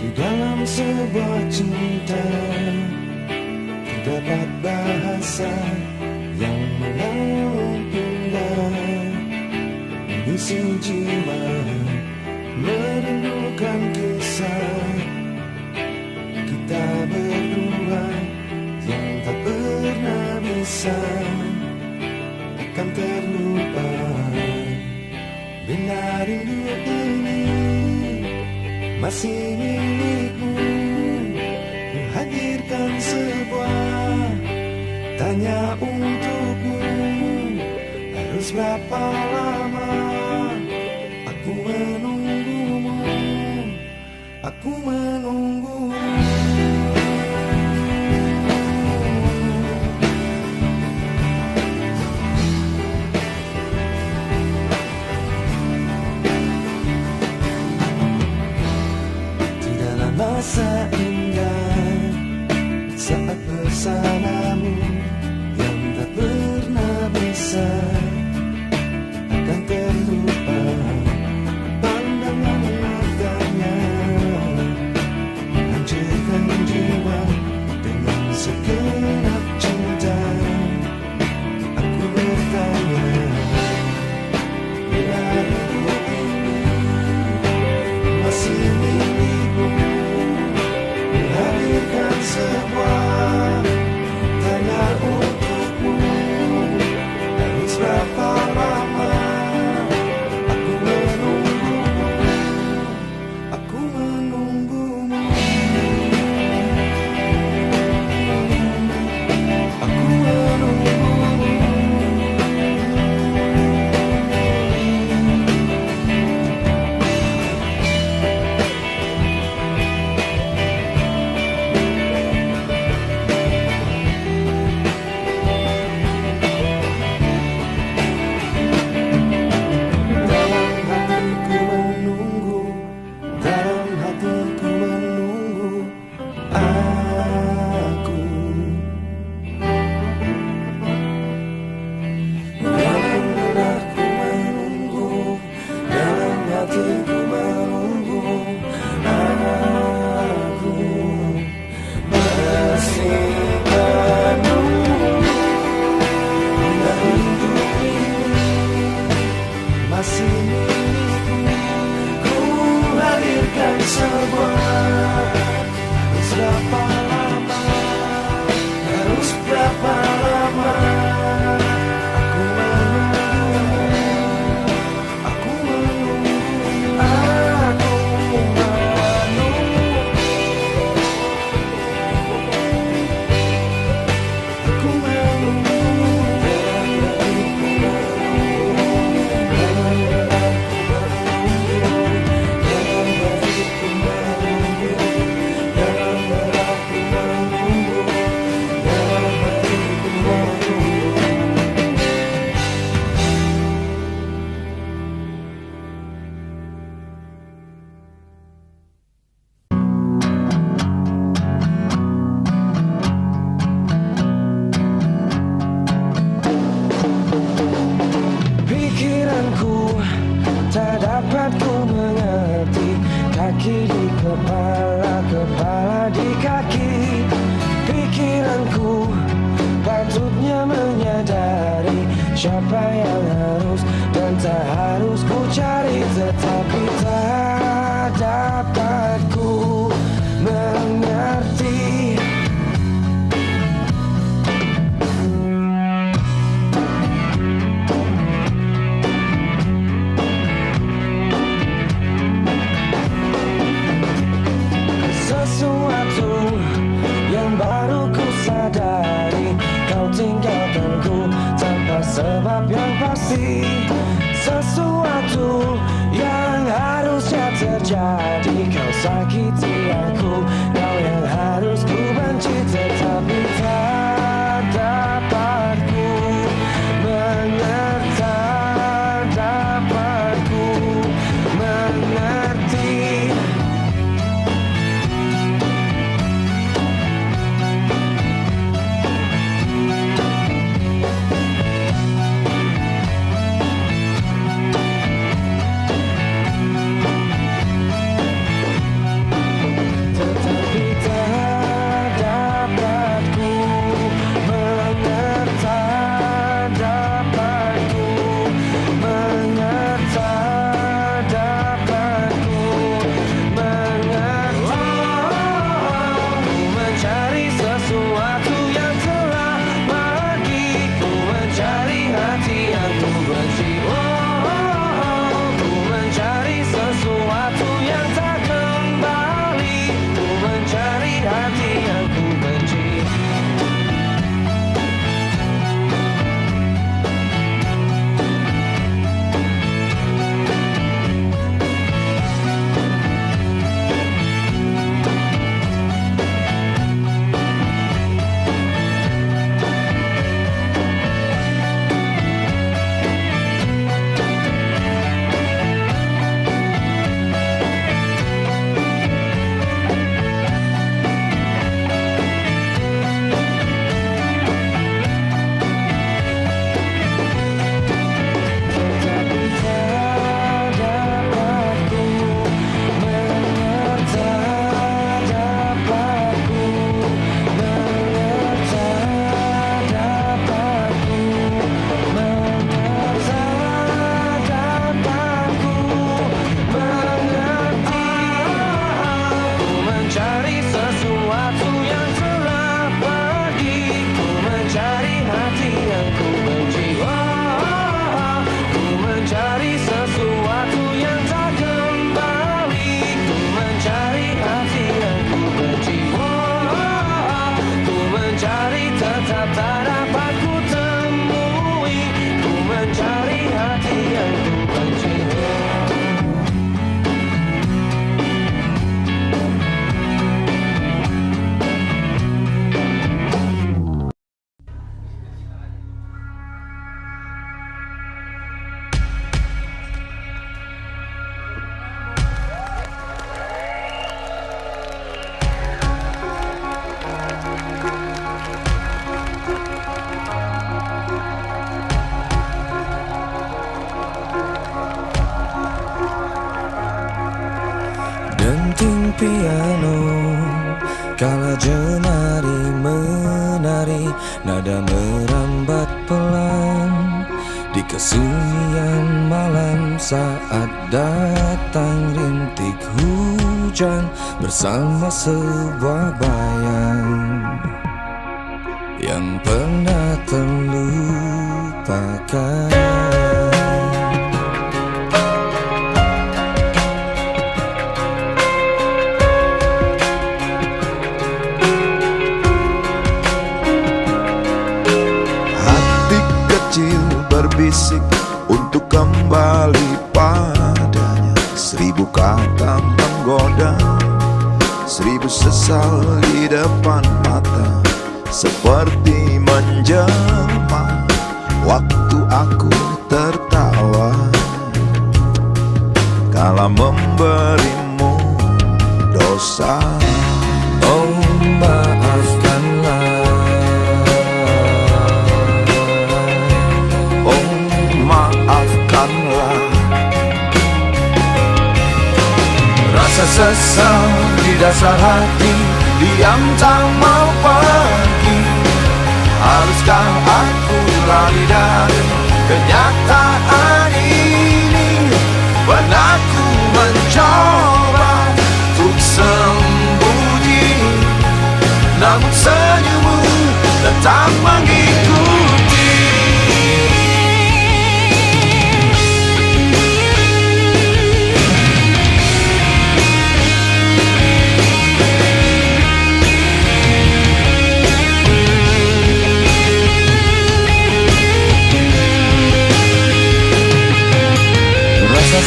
Di dalam sebuah cinta terdapat bahasa yang mengampunda, mengisi jiwa, merindukan kisah kita berdua yang tak pernah bisa akan terlupa. Bila rindu ini masih milikmu, ku hadirkan sebuah tanya untukmu. Harus berapa lama aku menunggumu, aku menunggumu. Tidaklah masa indah saat bersamamu yang tak pernah bisa akan terlupa. Pandangan matanya hancurkan jiwa dengan segenap cinta. Aku bertanya, bila hidup ini masih milikmu, hadirkan sebuah tanya untukmu. Harus berapa lama aku menunggumu, aku menunggumu, aku menunggumu. Dalam hatiku menunggu aku. Dalam benakku menunggu, dalam hatiku menunggu aku. Masih menunggu, dan hidup ini masih milikmu. Ku hadirkan sebuah, harus berapa lama, harus berapa lama aku menunggumu, aku menunggumu, aku menunggumu, aku menunggumu. Pikiranku tak dapat ku mengerti, kaki di kepala, kepala di kaki. Pikiranku patutnya menyadari siapa yang harus dan tak harus ku cari, tetapi tak dapat ku mengerti. Sesuatu yang baru ku sadari, kau tinggalkanku tanpa sebab yang pasti. Sesuatu yang harusnya terjadi, kau sakiti aku, kau yang harus ku benci, tetapi tak dapat ku mengerti, dapat ku mengerti. Denting piano kala jenari menari, nada merambat pelan di kesunyian malam saat datang rintik hujan bersama sebuah bayang yang pernah terlupakan. Berbisik untuk kembali padanya, 1000 kata menggoda, 1000 sesal di depan mata, seperti menjelma waktu aku tertawa kala memberimu dosa. Oh maafkanlah, maafkanlah. Rasa sesal di dasar hati, diam tak mau pergi. Haruskah aku lari dari kenyataan ini? Pernah ku mencoba untuk sembunyi, namun senyummu tetap mengikuti.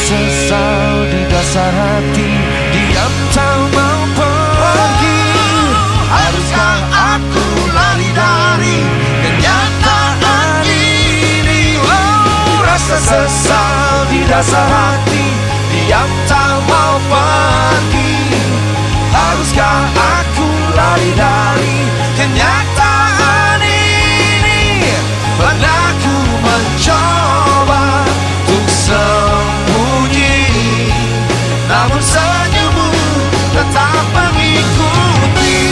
Sesal di dasar hati, diam tak mau pergi. Haruskah aku lari dari kenyataan ini? Oh, rasa sesal di dasar hati, diam tak mau pergi. Haruskah aku lari dari kenyataan ini? Pernah ku mencoba untuk namun senyummu tetap mengikuti.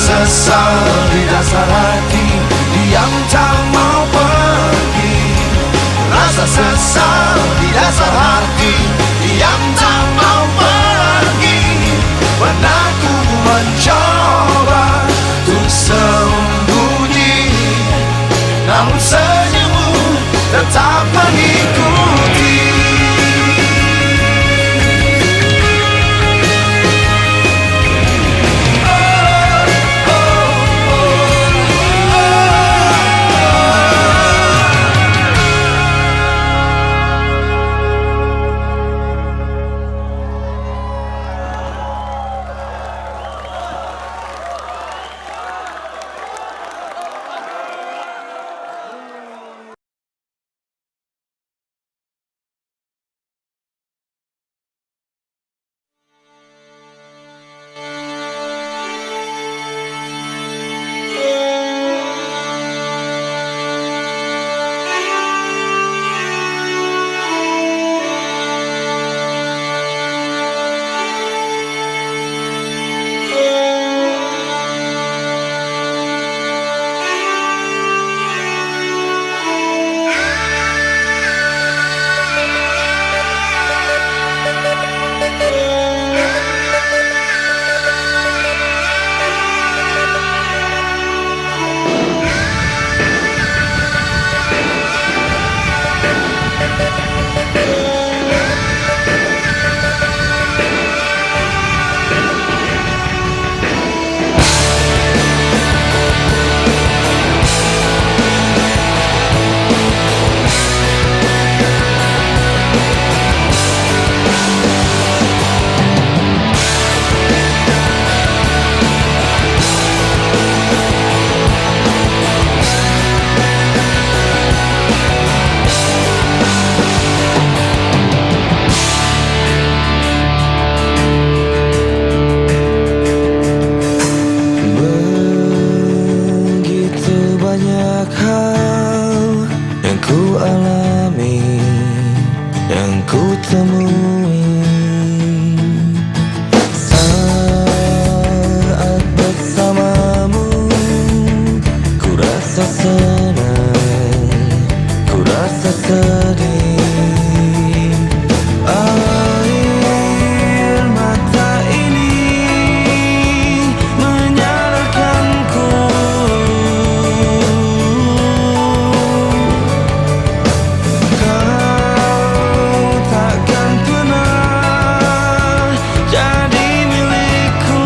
Sesal di dasar hati, diam tak mau pergi. Rasa sesal di dasar hati, diam tak mau pergi. Pernah ku mencoba untuk sembunyi, namun senyummu tetap mengikuti. temui. Saat bersamamu ku rasa senang, ku rasa sedih. Air mata ini menyadarkanku kau takkan pernah jadi milikku.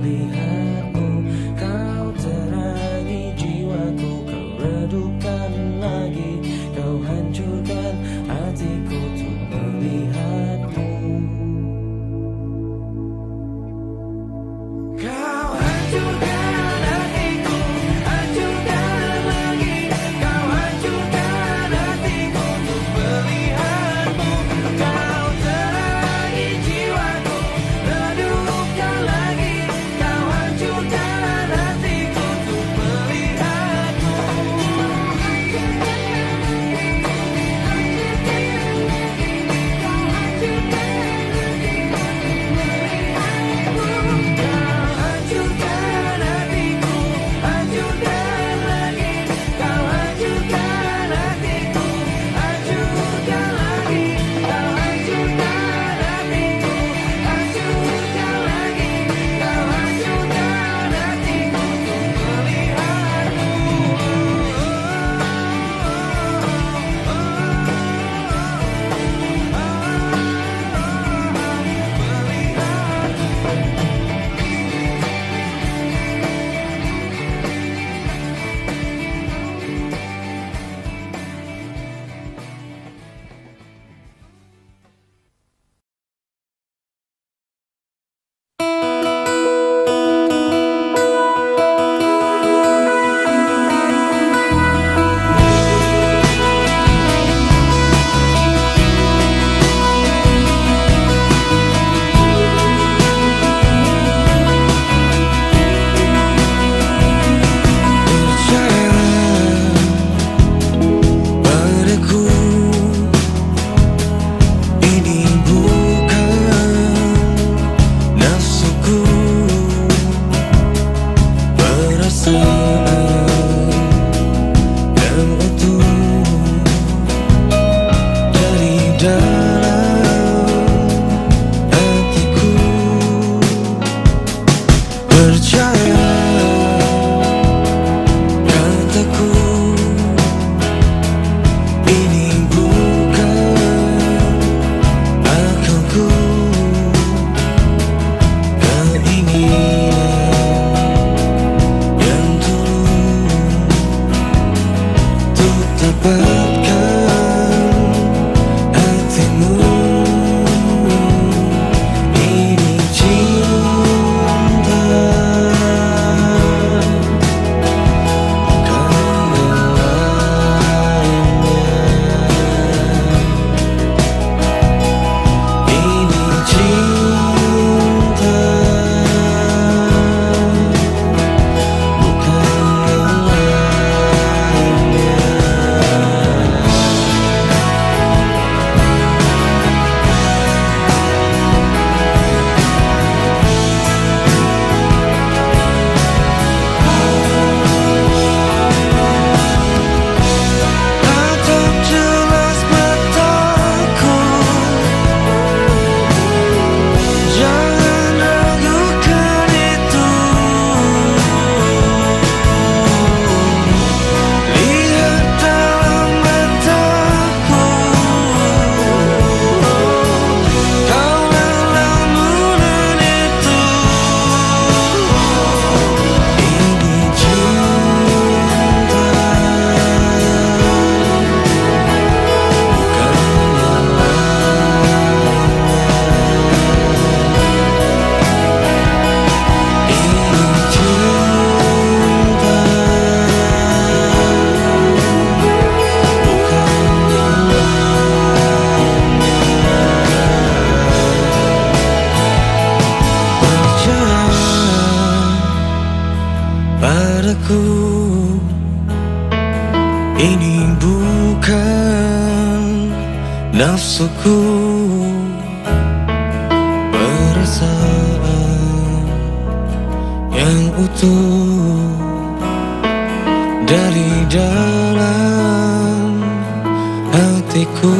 melihatmu. Kau terangi jiwaku, kau redupkan lagi, kau hancurkan hatiku untuk melihatmu. Kau hancurkan hatiku, hancurkan lagi, kau hancurkan hatiku untuk melihatmu. Kau terangi jiwaku, redupkan lagi, kau hancurkan hatiku untuk melihatmu. Ini bukan nafsuku, perasaan yang utuh dari dalam hatiku.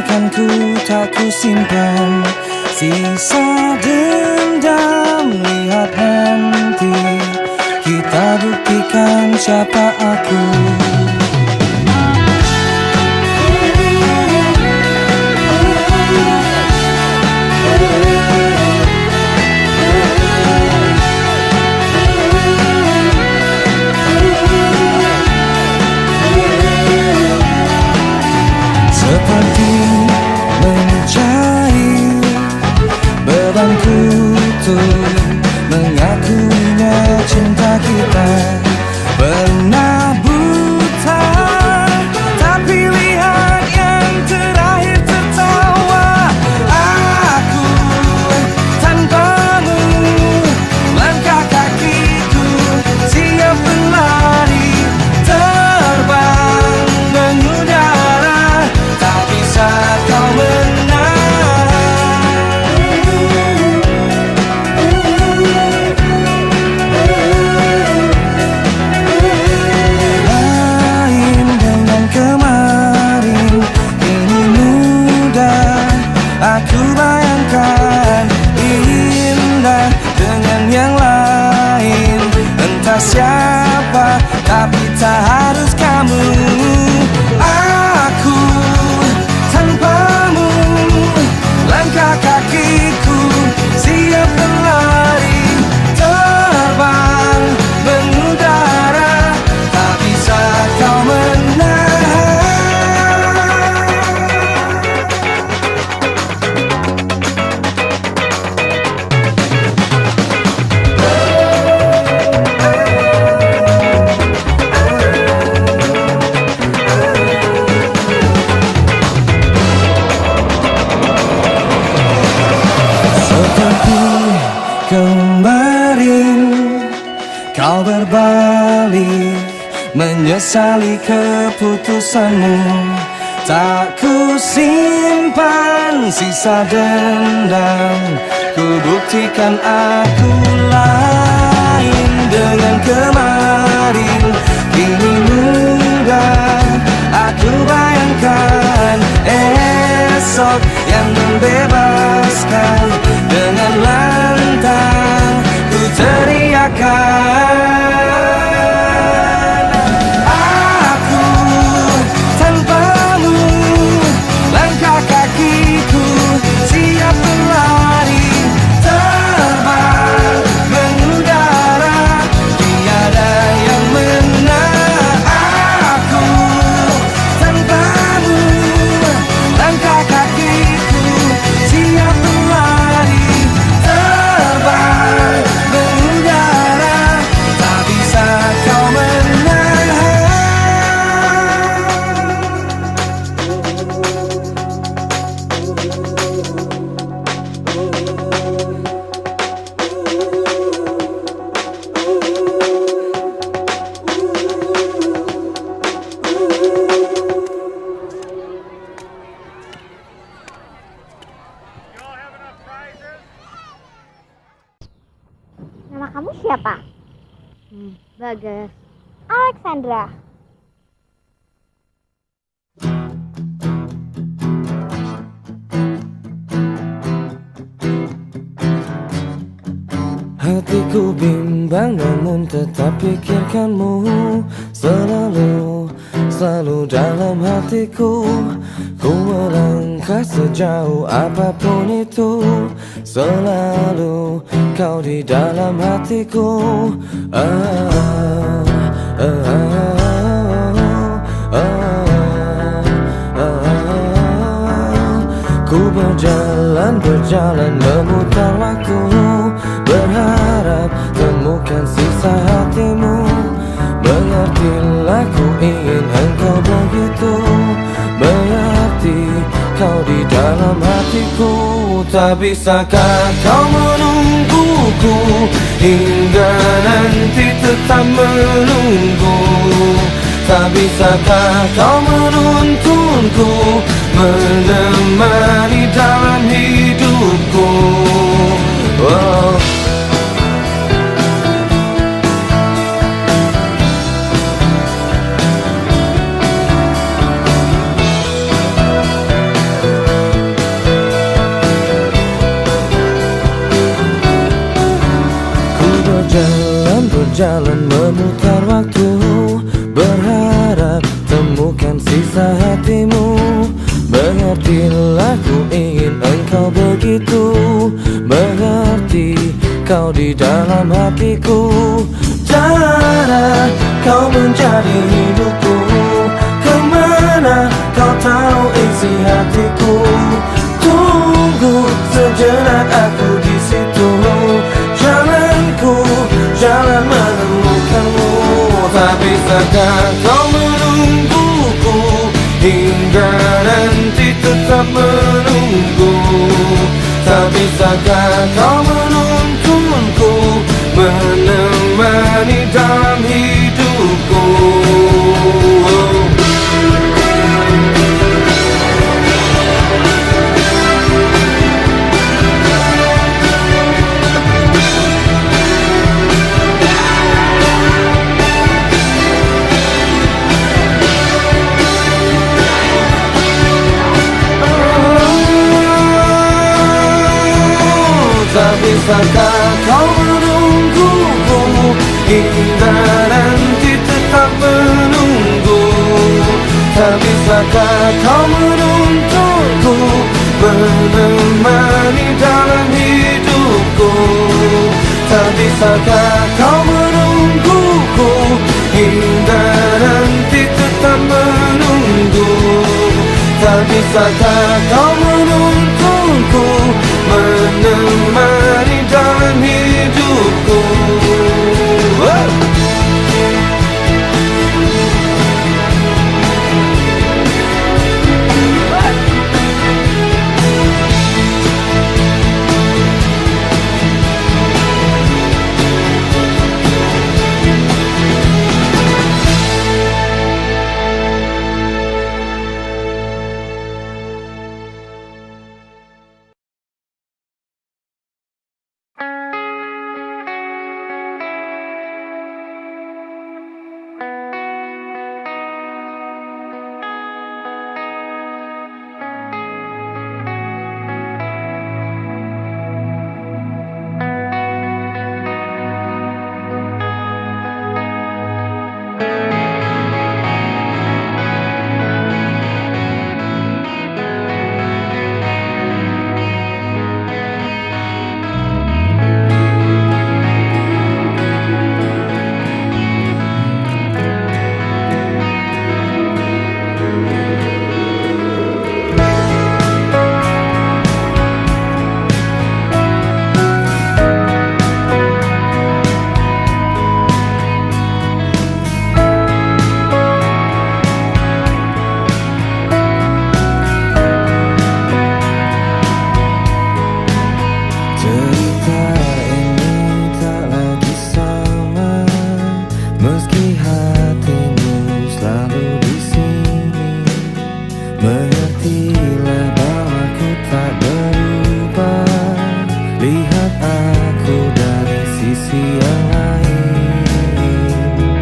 akan tak ku simpan sisa dendam. Lihat nanti kita buktikan siapa aku. Seperti mencair bebanku tuh mengakuinya, cinta kita pernah buta, tapi lihat yang terakhir tertawa. Aku tanpamu, langkah kakiku siap berlari, terbang mengudara, tak bisa kau menang. Lain dengan kemarin, ini mudah aku bayangkan, indah dengan yang lain. Entah siapa, tapi tak harus kamu. Aku tanpamu, langkah kakiku siap berlari, terbang mengudara, tak bisa kau menahan. Seperti kemarin kau berbalik, menyesali keputusanmu. Tak ku simpan sisa dendam, ku buktikan aku lain dengan kemarin. Kini mudah aku bayangkan, esok yang membebaskan. Dengan lantang ku teriakan, aku tanpamu, langkah kakiku siap berlari, terbang mengudara, tiada yang menang. Aku tanpamu, langkah kakiku siap berlari, terbang mengudara, tak bisa kau menahan. Nama kamu siapa? Bagas. Alexandra. Hatiku bimbang namun tetap pikirkanmu selalu dalam hatiku. Ku melangkah sejauh apapun itu, selalu kau di dalam hatiku. Ku berjalan memutar waktu, berharap temukan sisa hatimu. Mengertilah ku ingin engkau begitu, mengerti kau di dalam hatiku. Tak bisakah kau menungguku hingga nanti tetap menunggu? Tak bisakah kau menuntunku menemani dalam hidupku? Oh. berjalan memutar waktu, berharap temukan sisa hatimu. Mengertilah ku ingin engkau begitu mengerti, kau di dalam hatiku. Cara kau menjadi hidupku, kemana kau tahu isi hatiku. Tunggu sejenak aku di situ, jalanku jalan menemukanmu. Tak bisakah kau menungguku hingga nanti tetap menunggu? Tak bisakah kau menuntunku menemani dalam hidupku? Tak bisakah kau menungguku hingga nanti tetap menunggu? Tak bisakah kau menuntunku menemani dalam hidupku? Tak bisakah kau menungguku hingga nanti tetap menunggu? Tak bisakah kau menuntunku menemani dalam hidupku?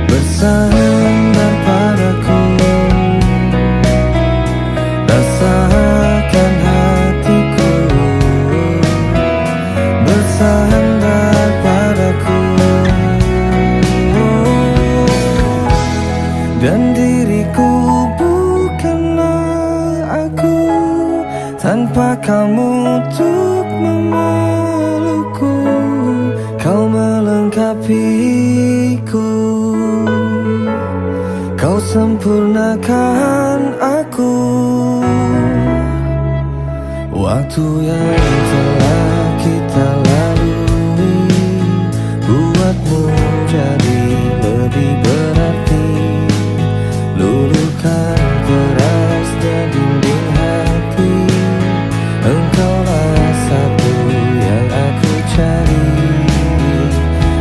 Bersandar padaku, rasakan hatiku. Bersandar padaku, dan diriku bukanlah aku tanpa kamu untuk memelukku. Kau melengkapiku, kau sempurnakan aku. Waktu yang telah kita lalui buatmu jadi lebih berarti. Luluhkan kerasnya dinding hati, engkaulah satu yang aku cari.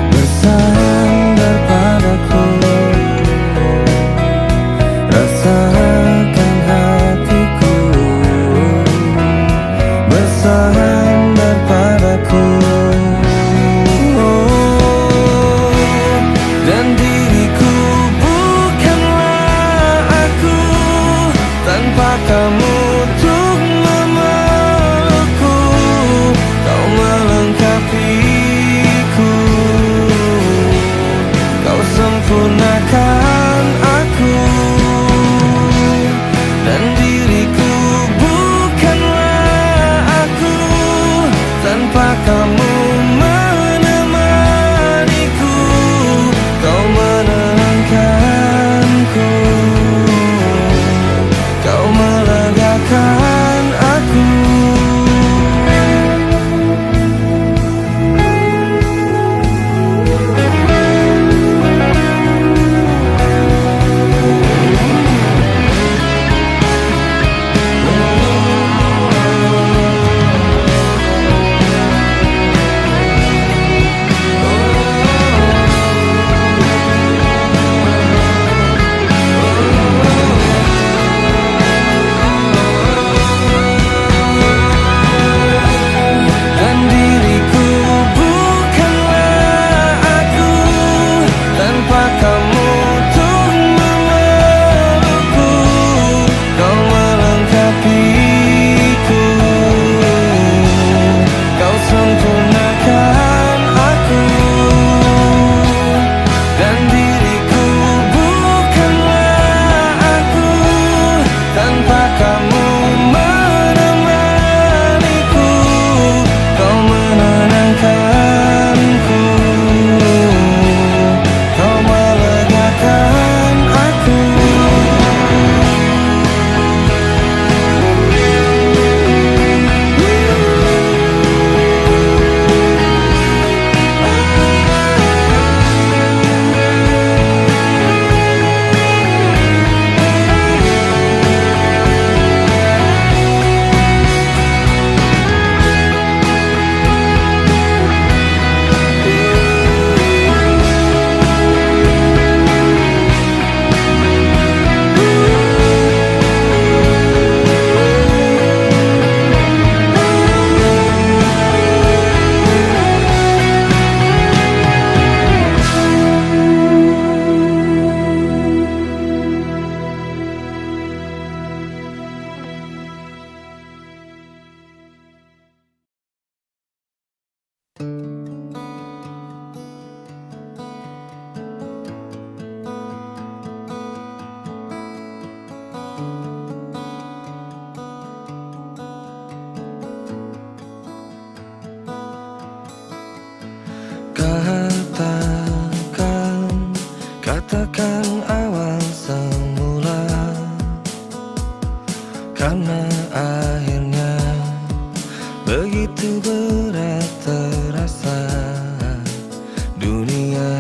Bersandar padaku, rasakan hatiku. Bersandar padaku, dan diriku bukanlah aku tanpa kamu untuk memelukku. Kau melengkapiku, Katakan awal semula, karena akhirnya begitu berat terasa. Dunia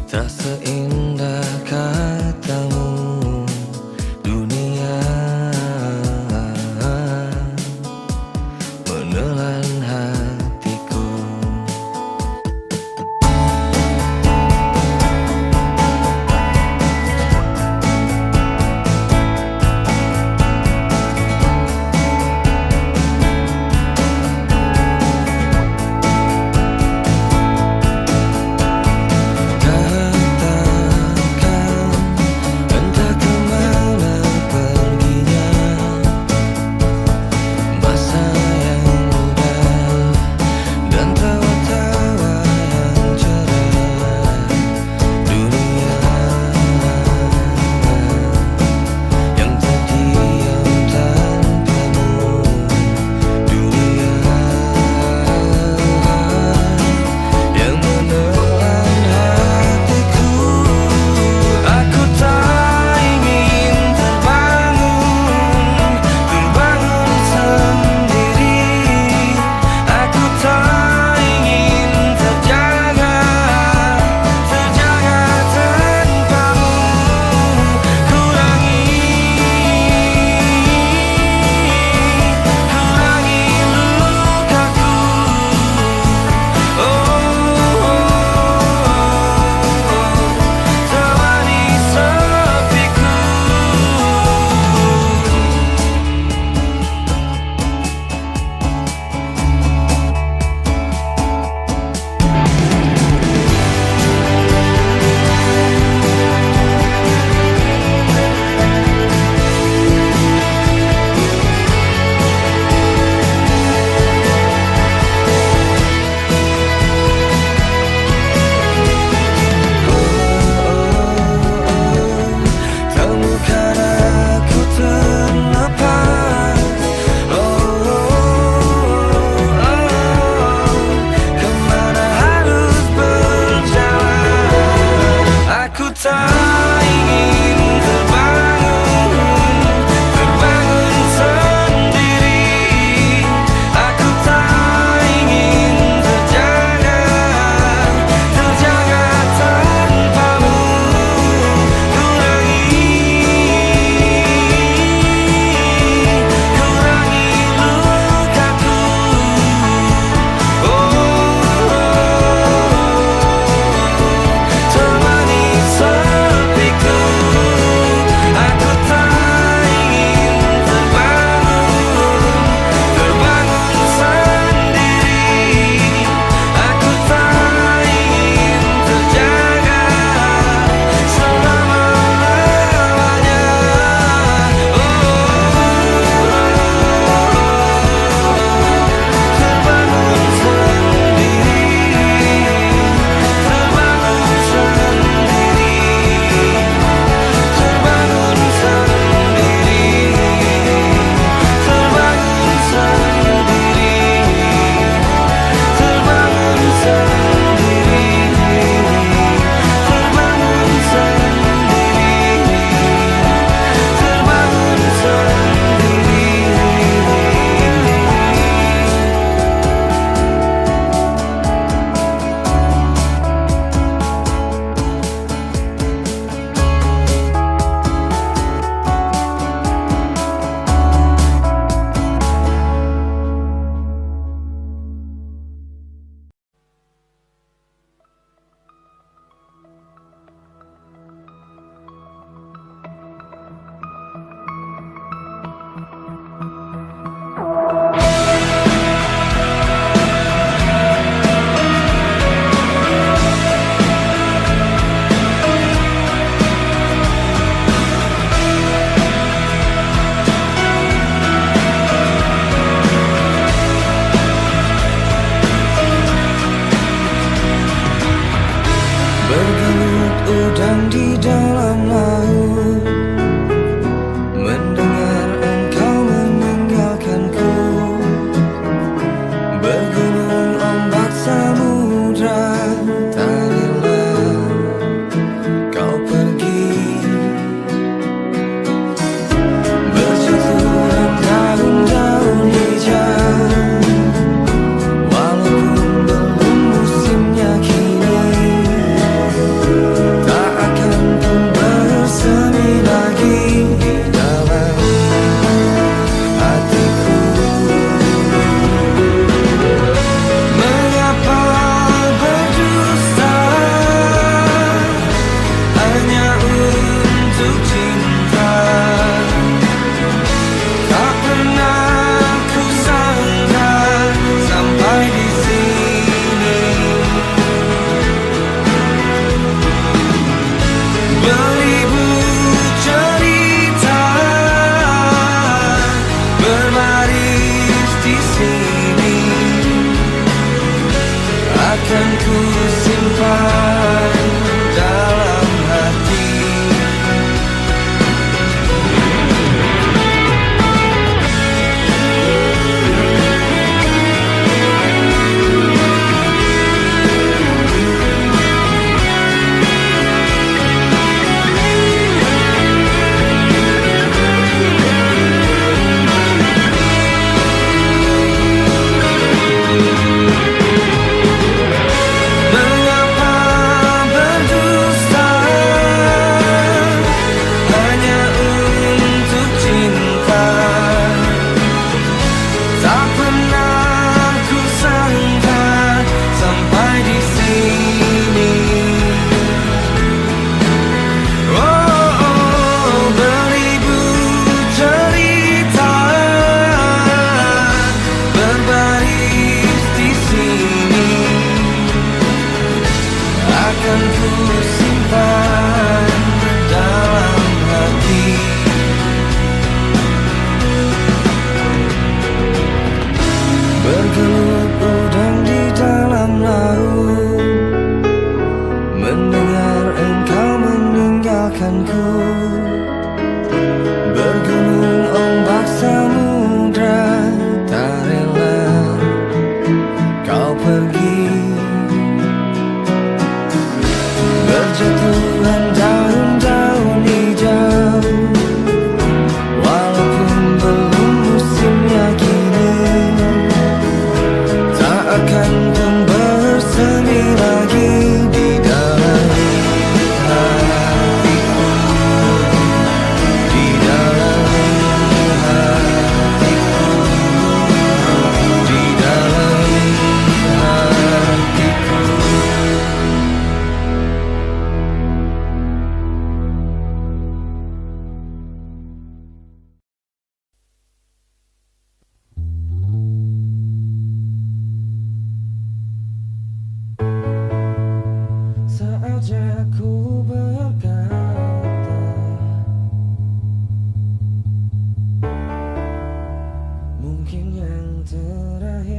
tak seindah katamu. Dunia menelan hatiku.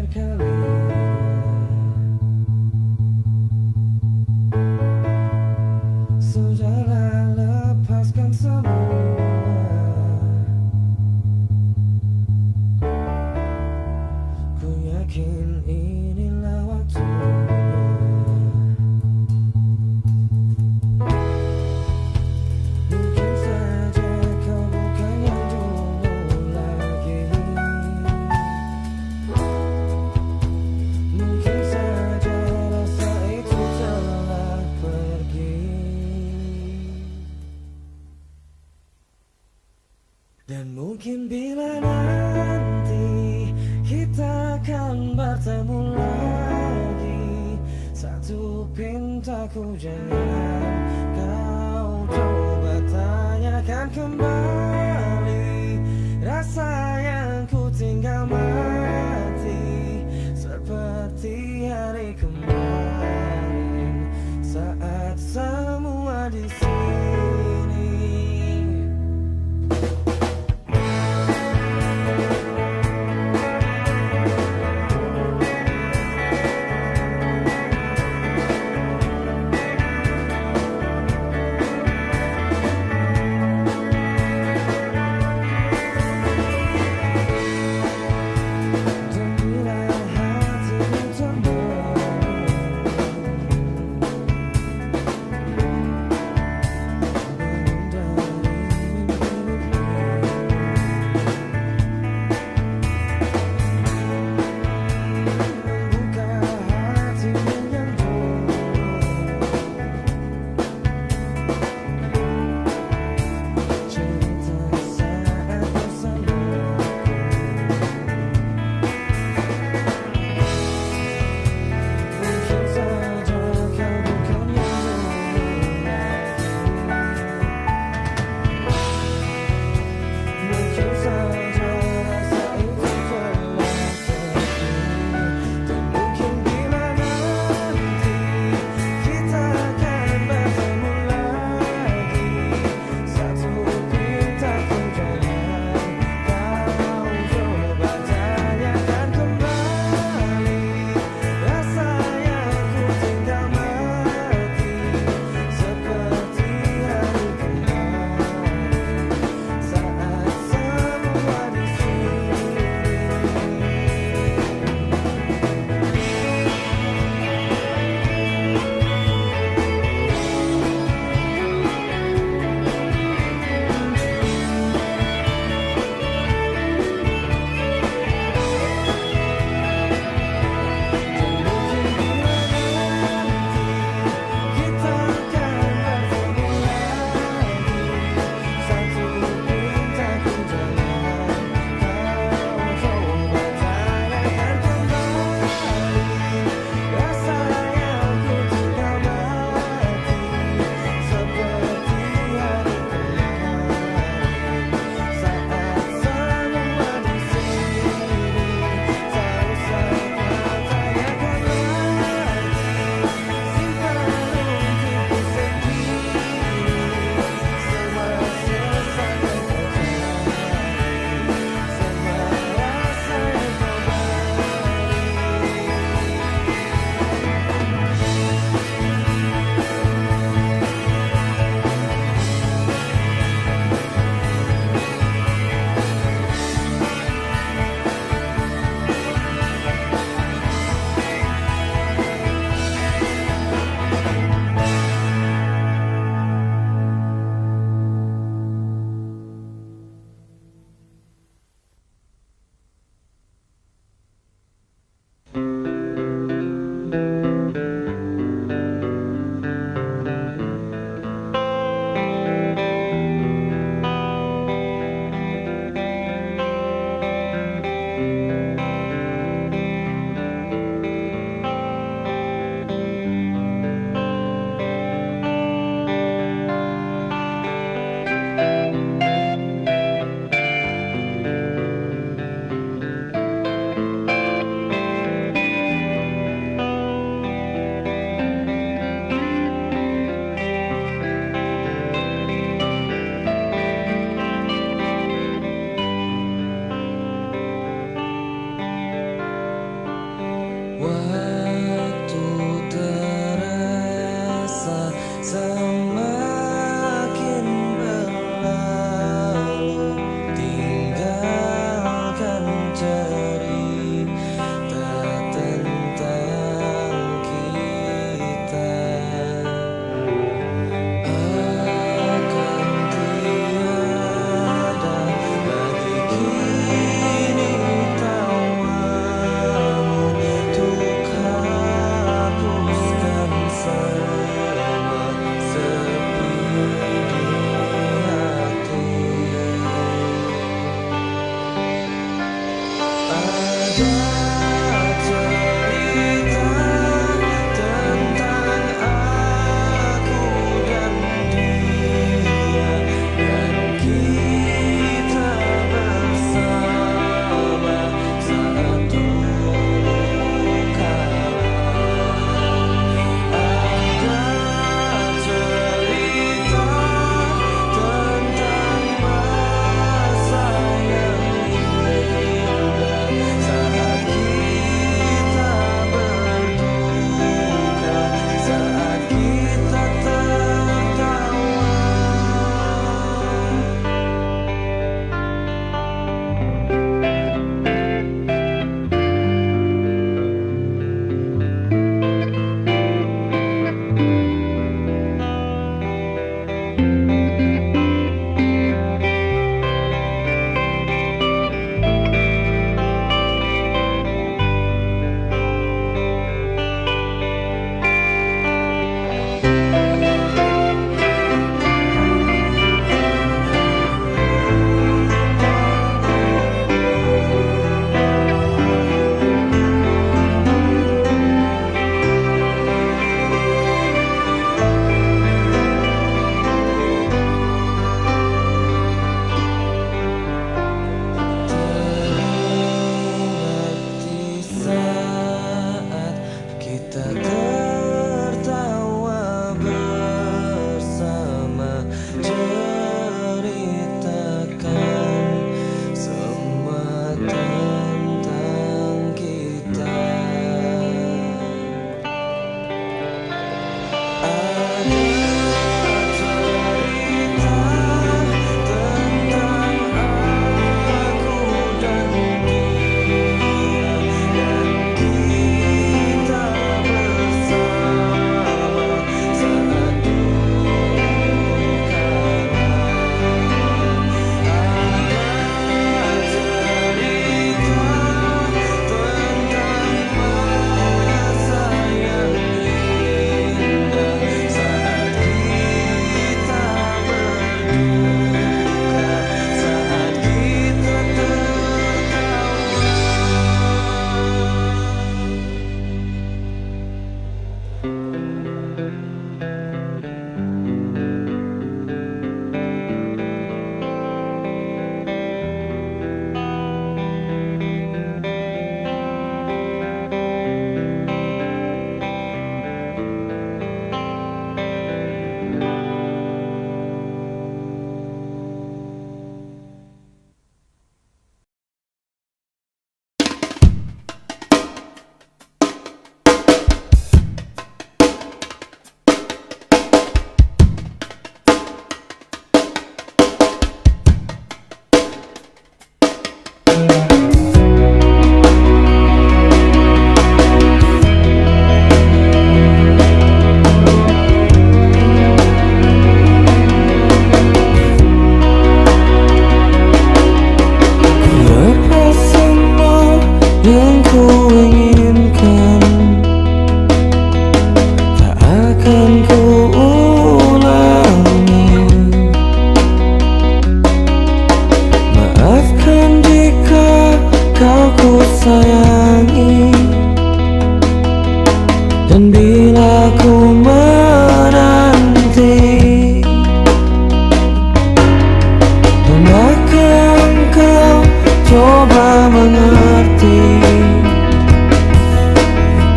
kali. Sudahlah, lepaskan semua. Ku yakin inilah waktunya. Mungkin saja kau bukan yang dulu lagi. Mungkin saja rasa itu telah pergi. Dan mungkin bila nanti kita akan bertemu lagi, satu pintaku jangan kau coba tanyakan kembali. Rasa yang ku tinggal mati seperti hari kemarin saat semua di sini.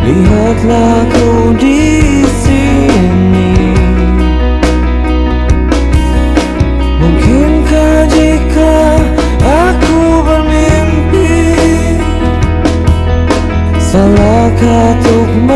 Lihatlah ku di sini. Mungkinkah jika aku bermimpi, salahkah untuk